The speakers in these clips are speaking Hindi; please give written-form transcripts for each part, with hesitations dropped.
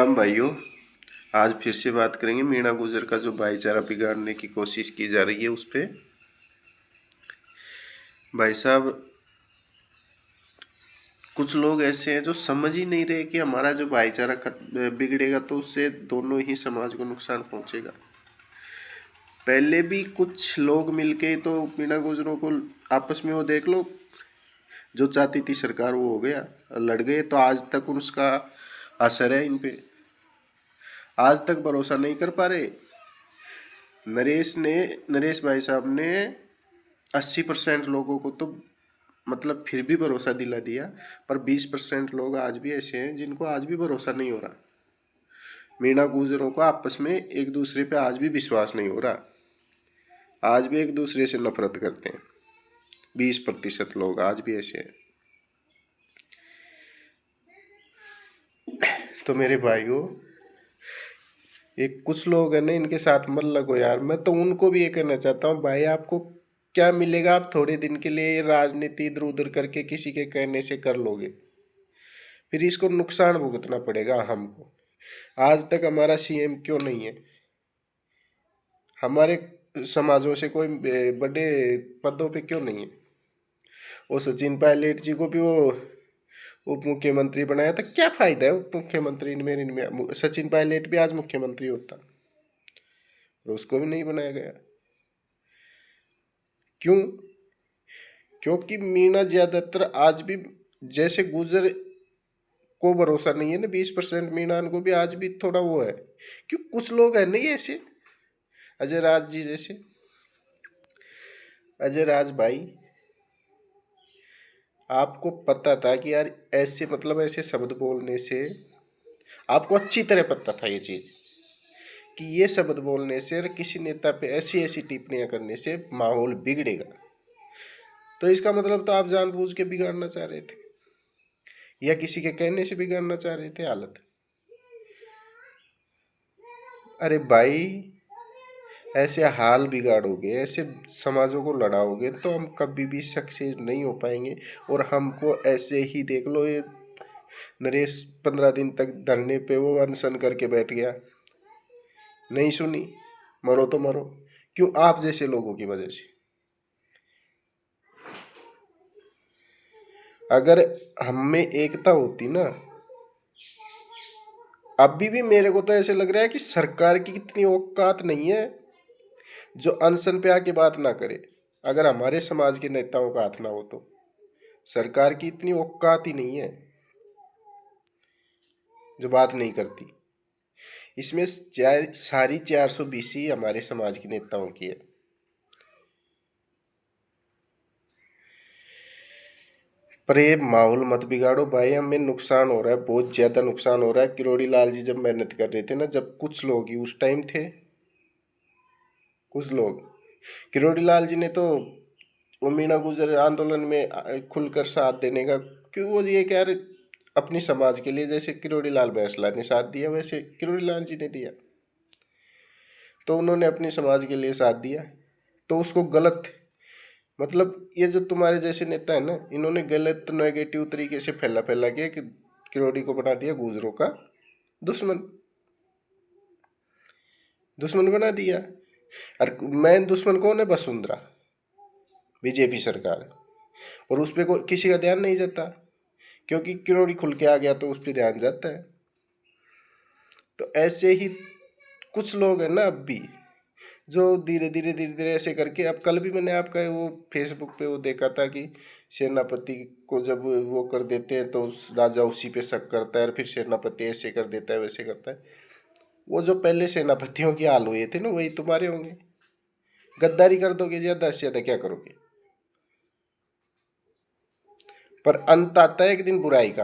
हम भाइयों, आज फिर से बात करेंगे मीणा गुजर का जो भाईचारा बिगाड़ने की कोशिश की जा रही है उस पे। भाई साहब, कुछ लोग ऐसे हैं जो समझ ही नहीं रहे कि हमारा जो भाईचारा बिगड़ेगा तो उससे दोनों ही समाज को नुकसान पहुंचेगा। पहले भी कुछ लोग मिलके तो मीणा गुजरों को आपस में, वो देख लो, जो चाहती थी सरकार वो हो गया, लड़ गए, तो आज तक उसका असर है इन पे। आज तक भरोसा नहीं कर पा रहे। नरेश भाई साहब ने 80% लोगों को तो मतलब फिर भी भरोसा दिला दिया, पर 20% लोग आज भी ऐसे हैं जिनको आज भी भरोसा नहीं हो रहा। मीणा गुजरों को आपस में एक दूसरे पे आज भी विश्वास नहीं हो रहा। आज भी एक दूसरे से नफरत करते हैं। 20% लोग आज भी ऐसे हैं। तो मेरे भाइयों, एक कुछ लोग हैं ना, इनके साथ मत लगो यार। मैं तो उनको भी ये कहना चाहता हूँ, भाई आपको क्या मिलेगा? आप थोड़े दिन के लिए ये राजनीति इधर उधर करके किसी के कहने से कर लोगे, फिर इसको नुकसान भुगतना पड़ेगा हमको। आज तक हमारा सीएम क्यों नहीं है? हमारे समाजों से कोई बड़े पदों पे क्यों नहीं है? वो सचिन पायलट जी को भी वो उप मुख्यमंत्री बनाया था, क्या फायदा है उप मुख्यमंत्री में? सचिन पायलट भी आज मुख्यमंत्री होता, और उसको भी नहीं बनाया गया। क्यों? क्योंकि मीणा ज्यादातर आज भी, जैसे गुजर को भरोसा नहीं है ना 20% मीणा को भी आज भी थोड़ा वो है। क्यों? कुछ लोग हैं नहीं ऐसे, अजय राज जी जैसे। अजय राज भाई, आपको पता था कि यार ऐसे मतलब ऐसे शब्द बोलने से, आपको अच्छी तरह पता था ये चीज, कि ये शब्द बोलने से और किसी नेता पे ऐसी ऐसी टिप्पणियां करने से माहौल बिगड़ेगा। तो इसका मतलब तो आप जानबूझ के बिगाड़ना चाह रहे थे, या किसी के कहने से बिगाड़ना चाह रहे थे हालत। अरे भाई, ऐसे हाल बिगाड़ोगे, ऐसे समाजों को लड़ाओगे तो हम कभी भी सक्सेस नहीं हो पाएंगे। और हमको ऐसे ही देख लो, ये नरेश 15 दिन तक धरने पे वो अनशन करके बैठ गया, नहीं सुनी। मरो तो मरो। क्यों? आप जैसे लोगों की वजह से। अगर हम में एकता होती ना, अभी भी मेरे को तो ऐसे लग रहा है कि सरकार की इतनी औकात नहीं है जो अनशन पे आके बात ना करे। अगर हमारे समाज के नेताओं का हाथ ना हो तो सरकार की इतनी औकात ही नहीं है जो बात नहीं करती। इसमें सारी 420 ही हमारे समाज के नेताओं की है। पर ये माहौल मत बिगाड़ो भाई, हमें नुकसान हो रहा है, बहुत ज्यादा नुकसान हो रहा है। किरोड़ी लाल जी जब मेहनत कर रहे थे ना, जब कुछ लोग ही उस टाइम थे, कुछ लोग, किरोड़ी लाल जी ने तो वो मीणा गुजर आंदोलन में खुलकर साथ देने का, क्यों? वो ये कह रहे अपनी समाज के लिए, जैसे किरोड़ी लाल बैंसला ने साथ दिया वैसे किरोड़ी लाल जी ने दिया, तो उन्होंने अपने समाज के लिए साथ दिया। तो उसको गलत, मतलब ये जो तुम्हारे जैसे नेता है ना, इन्होंने गलत नेगेटिव तरीके से फैला फैला के कि किरोड़ी को बना दिया गुजरों का दुश्मन, दुश्मन बना दिया। और मेन दुश्मन कौन है? वसुंधरा, बीजेपी सरकार। और उस पर कोई किसी का ध्यान नहीं जाता, क्योंकि किरोड़ी खुल के आ गया तो उस पर ध्यान जाता है। तो ऐसे ही कुछ लोग हैं ना अब भी, जो धीरे धीरे ऐसे करके, अब कल भी मैंने आपका वो फेसबुक पे वो देखा था कि सेनापति को जब वो कर देते हैं तो राजा उसी पे शक करता है, और फिर सेनापति ऐसे कर देता है वैसे करता है। वो जो पहले सेनापतियों के हाल हुए थे ना, वही तुम्हारे होंगे। गद्दारी कर दोगे ज्यादा से ज्यादा, क्या करोगे? पर अंत आता है एक दिन बुराई का।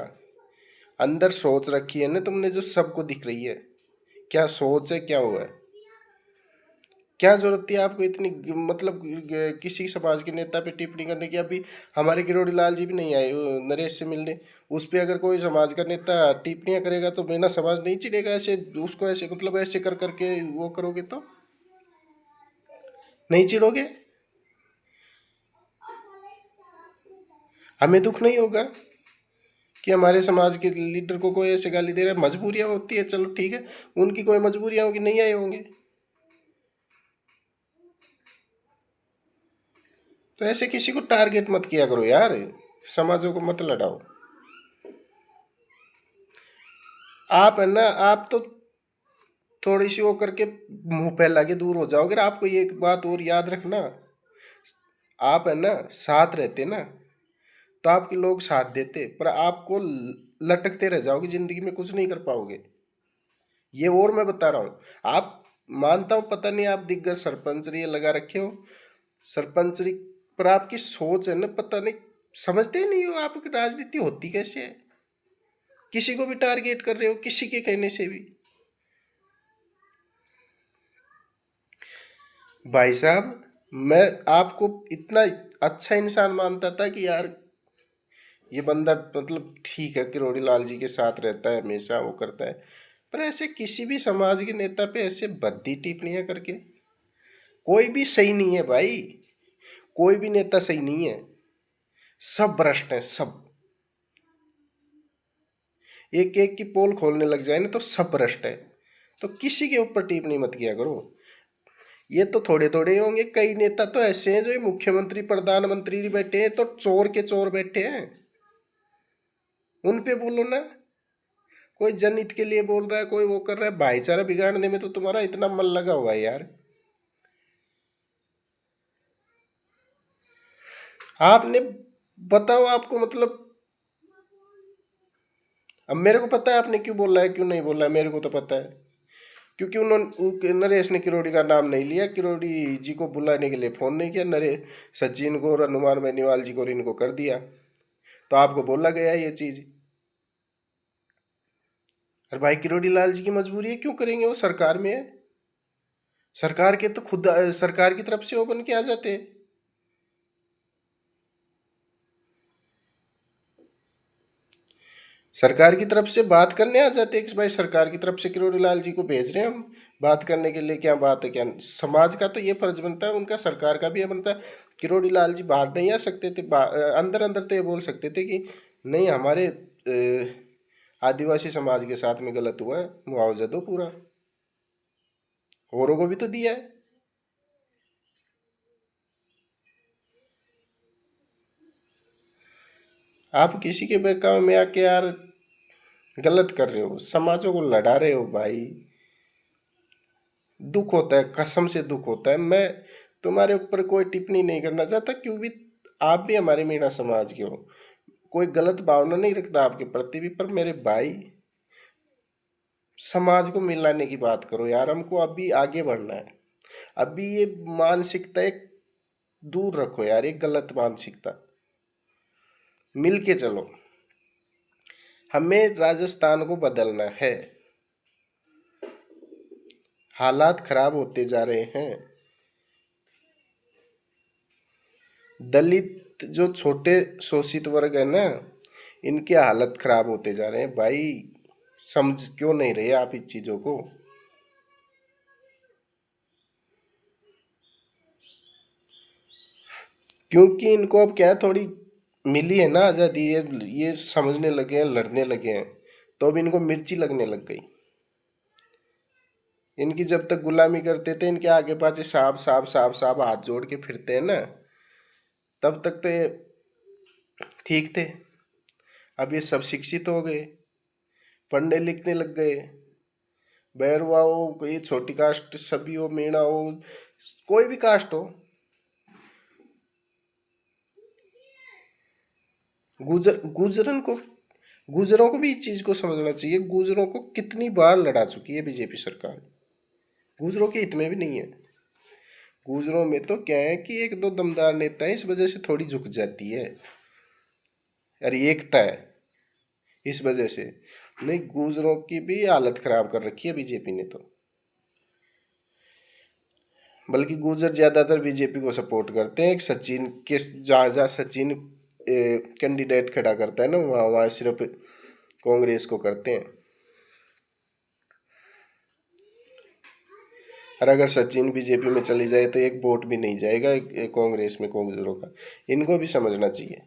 अंदर सोच रखी है ना तुमने, जो सबको दिख रही है, क्या सोच है, क्या हुआ है। क्या जरूरत थी आपको इतनी, मतलब किसी समाज के नेता पे टिप्पणी करने की? अभी हमारे किरोड़ी लाल जी भी नहीं आए वो नरेश से मिलने। उस पे अगर कोई समाज का नेता टिप्पणियां करेगा तो मेरा समाज नहीं चिढ़ेगा? ऐसे उसको ऐसे मतलब ऐसे कर करके वो करोगे तो नहीं चिढ़ोगे? हमें दुख नहीं होगा कि हमारे समाज के लीडर को कोई ऐसे गाली दे रहा है। मजबूरियां होती है, चलो ठीक है, उनकी कोई मजबूरियां होगी, नहीं आए होंगे, तो ऐसे किसी को टारगेट मत किया करो यार, समाजों को मत लड़ाओ। आप है ना, आप तो थोड़ी सी वो करके मुंह फैला के दूर हो जाओगे। आपको ये एक बात और याद रखना, आप है ना साथ रहते ना तो आपके लोग साथ देते, पर आपको लटकते रह जाओगे, जिंदगी में कुछ नहीं कर पाओगे। ये और मैं बता रहा हूँ। आप, मानता हूँ पता नहीं आप दिग्गज सरपंच ये लगा रखे हो सरपंचरी, पर आपकी सोच है ना, पता नहीं, समझते ही नहीं हो आपकी राजनीति होती कैसे है। किसी को भी टारगेट कर रहे हो, किसी के कहने से भी। भाई साहब, मैं आपको इतना अच्छा इंसान मानता था कि यार ये बंदा मतलब ठीक है, किरोड़ी लाल जी के साथ रहता है, हमेशा वो करता है, पर ऐसे किसी भी समाज के नेता पे ऐसे भद्दी टिप्पणियां करके कोई भी सही नहीं है भाई। कोई भी नेता सही नहीं है, सब भ्रष्ट हैं सब। एक एक की पोल खोलने लग जाए ना तो सब भ्रष्ट है। तो किसी के ऊपर टिप्पणी मत किया करो। ये तो थोड़े थोड़े होंगे, कई नेता तो ऐसे हैं जो ये मुख्यमंत्री प्रधानमंत्री बैठे हैं तो चोर के चोर बैठे हैं, उन पे बोलो ना। कोई जनहित के लिए बोल रहा है, कोई वो कर रहा है, भाईचारा बिगाड़ने में तो तुम्हारा इतना मन लगा हुआ है यार। आपने, बताओ आपको मतलब, अब मेरे को पता है आपने क्यों बोला है क्यों नहीं बोला है, मेरे को तो पता है। क्योंकि नरेश ने किरोड़ी का नाम नहीं लिया, किरोड़ी जी को बुलाने के लिए फोन नहीं किया, सचिन को और हनुमान बेनीवाल जी को और इनको कर दिया, तो आपको बोला गया ये चीज। अरे भाई, किरोड़ी लाल जी की मजबूरी है, क्यों करेंगे, वो सरकार में है। सरकार के तो खुद सरकार की तरफ से वो बन के आ जाते हैं। सरकार की तरफ से बात करने आ जाते हैं कि भाई सरकार की तरफ से किरोड़ी लाल जी को भेज रहे हैं हम बात करने के लिए, क्या बात है क्या। समाज का तो ये फर्ज बनता है, उनका सरकार का भी ये बनता है। किरोड़ी लाल जी बाहर नहीं आ सकते थे, अंदर अंदर तो ये बोल सकते थे कि नहीं, हमारे आदिवासी समाज के साथ में गलत हुआ है, मुआवजा दो पूरा। औरों को भी तो दिया है। आप किसी के बहकावे में आके यार गलत कर रहे हो, समाजों को लड़ा रहे हो भाई। दुख होता है, कसम से दुख होता है। मैं तुम्हारे ऊपर कोई टिप्पणी नहीं करना चाहता, क्योंकि आप भी हमारे मीणा समाज के हो, कोई गलत भावना नहीं रखता आपके प्रति भी, पर मेरे भाई समाज को मिलाने की बात करो यार। हमको अभी आगे बढ़ना है। अभी ये मानसिकता एक दूर रखो यार, एक गलत मानसिकता, मिल के चलो। हमें राजस्थान को बदलना है। हालात खराब होते जा रहे हैं। दलित जो छोटे शोषित वर्ग है ना, इनकी हालत खराब होते जा रहे हैं भाई। समझ क्यों नहीं रहे आप इस चीजों को। क्योंकि इनको अब क्या है, थोड़ी मिली है ना आज़ादी, ये समझने लगे हैं, लड़ने लगे हैं, तो अब इनको मिर्ची लगने लग गई। इनकी जब तक गुलामी करते थे, इनके आगे पाछे साहब साहब साहब साहब हाथ जोड़ के फिरते हैं ना, तब तक तो ये ठीक थे। अब ये सब शिक्षित हो गए, पढ़ने लिखने लग गए। बैरवा हो, कोई छोटी कास्ट सभी हो, मीणा हो, कोई भी कास्ट हो, गुजरन को, गुजरों को भी इस चीज को समझना चाहिए। गुजरों को कितनी बार लड़ा चुकी है बीजेपी सरकार, गुजरों के हित में भी नहीं है। गुजरों में तो क्या है कि एक दो दमदार नेता है, इस वजह से थोड़ी झुक जाती है, अरे एकता है इस वजह से। नहीं, गुजरों की भी हालत खराब कर रखी है बीजेपी ने तो। बल्कि गुजर ज्यादातर बीजेपी को सपोर्ट करते हैं। एक सचिन के, जहाँ जहाँ सचिन कैंडिडेट खड़ा करता है ना, वहाँ वहाँ सिर्फ कांग्रेस को करते हैं। और अगर सचिन बीजेपी में चली जाए तो एक वोट भी नहीं जाएगा कांग्रेस में गुजरों का। इनको भी समझना चाहिए।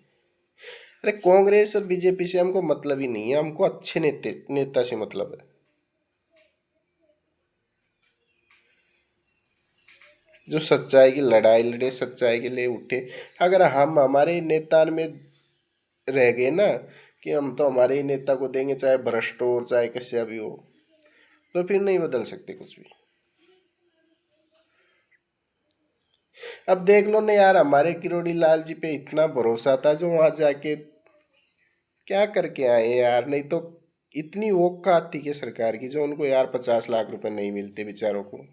अरे कांग्रेस और बीजेपी से हमको मतलब ही नहीं है, हमको अच्छे नेता से मतलब है, जो सच्चाई की लड़ाई लड़े, सच्चाई के लिए उठे। अगर हम हमारे नेता में रह गए ना कि हम तो हमारे ही नेता को देंगे, चाहे भ्रष्ट हो चाहे कैसे भी हो, तो फिर नहीं बदल सकते कुछ भी। अब देख लो ना यार, हमारे किरोड़ी लाल जी पे इतना भरोसा था, जो वहां जाके क्या करके आए यार। नहीं तो इतनी औकात थी कि सरकार की, जो उनको यार 50 लाख रुपए नहीं मिलते बेचारों को।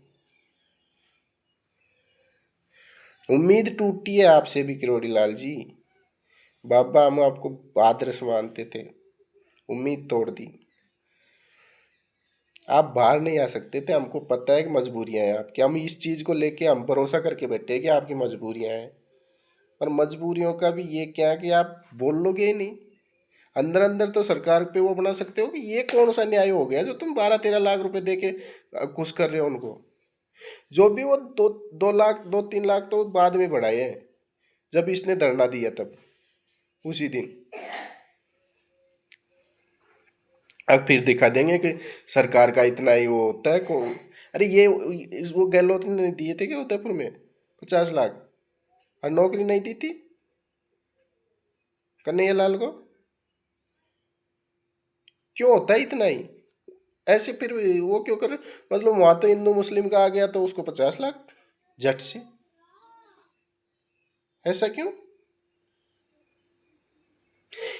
उम्मीद टूटी है आपसे भी किरोड़ी लाल जी। बाबा हम आपको आदर्श मानते थे, उम्मीद तोड़ दी। आप बाहर नहीं आ सकते थे, हमको पता है कि मजबूरियां हैं आपकी, हम इस चीज को लेके हम भरोसा करके बैठे हैं कि आपकी मजबूरियां हैं। पर मजबूरियों का भी ये क्या है कि आप बोलोगे ही नहीं। अंदर अंदर तो सरकार पे वो बना सकते हो कि ये कौन सा न्याय हो गया जो तुम 12-13 लाख रुपए दे के खुश कर रहे हो उनको। जो भी वो 2 2 लाख 2-3 लाख तो बाद में बढ़ाए हैं, जब इसने धरना दिया तब, उसी दिन। अब फिर दिखा देंगे कि सरकार का इतना ही वो होता है को। अरे ये वो गहलोत ने दिए थे क्या उदयपुर में 50 लाख, और नौकरी नहीं दी थी कन्हैया लाल को? क्यों होता है इतना ही ऐसे? फिर वो क्यों कर, मतलब वहां तो हिंदू मुस्लिम का आ गया तो उसको 50 लाख झट से, ऐसा क्यों?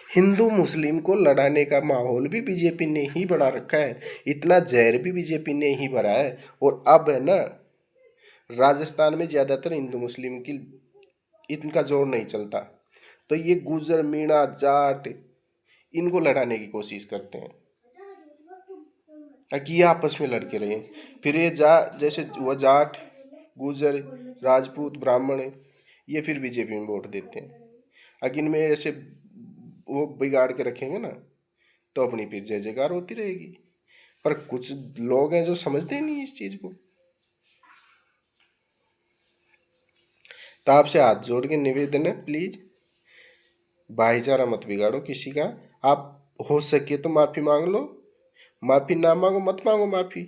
हिंदू मुस्लिम को लड़ाने का माहौल भी बीजेपी ने ही बना रखा है, इतना जहर भी बीजेपी ने ही भरा है। और अब है ना, राजस्थान में ज्यादातर हिंदू मुस्लिम की इनका जोर नहीं चलता, तो ये गुजर मीणा जाट इनको लड़ाने की कोशिश करते हैं ताकि ये आपस में लड़के रहे। फिर ये जैसे वो जाट गुजर राजपूत ब्राह्मण ये फिर बीजेपी में वोट देते हैं। अगर इनमें ऐसे वो बिगाड़ के रखेंगे ना, तो अपनी फिर जय जयकार होती रहेगी। पर कुछ लोग हैं जो समझते ही नहीं इस चीज को। तो आपसे हाथ जोड़ के निवेदन है, प्लीज भाईचारा मत बिगाड़ो किसी का। आप हो सके तो माफी मांग लो, माफी ना मांगो मत मांगो माफी,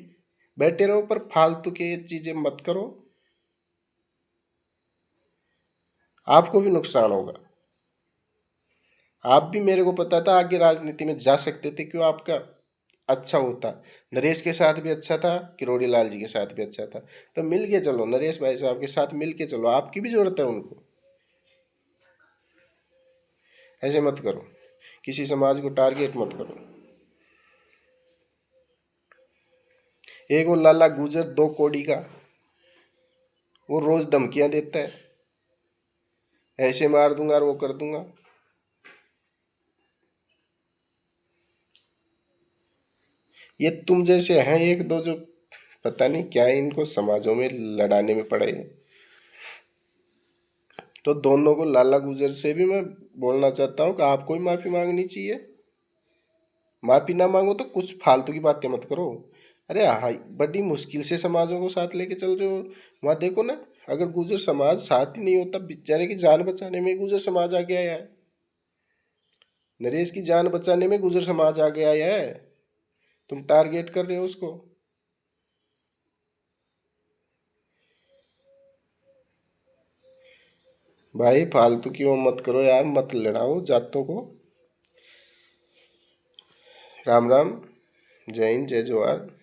बैठे रहो, पर फालतू के चीजें मत करो, आपको भी नुकसान होगा। आप भी, मेरे को पता था आगे राजनीति में जा सकते थे, क्यों आपका अच्छा होता। नरेश के साथ भी अच्छा था, किरोड़ी लाल जी के साथ भी अच्छा था, तो मिल के चलो, नरेश भाई साहब के साथ मिल के चलो, आपकी भी जरूरत है उनको। ऐसे मत करो, किसी समाज को टारगेट मत करो। एक वो लाला गुजर 2 कौड़ी का, वो रोज धमकियां देता है, ऐसे मार दूंगा और वो कर दूंगा। ये तुम जैसे हैं एक दो जो पता नहीं क्या इनको समाजों में लड़ाने में पड़े हैं। तो दोनों को, लाला गुजर से भी मैं बोलना चाहता हूँ कि आपको ही माफी मांगनी चाहिए। माफी ना मांगो तो कुछ फालतू की बातें मत करो। अरे हाँ, बड़ी मुश्किल से समाजों को साथ लेके चल रहे हो। वहां देखो ना, अगर गुजर समाज साथ ही नहीं होता, बेचारे की जान बचाने में गुजर समाज आगे आया है। नरेश की जान बचाने में गुजर समाज आगे आया है, तुम टारगेट कर रहे हो उसको। भाई फालतू की वो मत करो यार, मत लड़ाओ जातों को। राम राम, जय हिंद, जय जवाहर।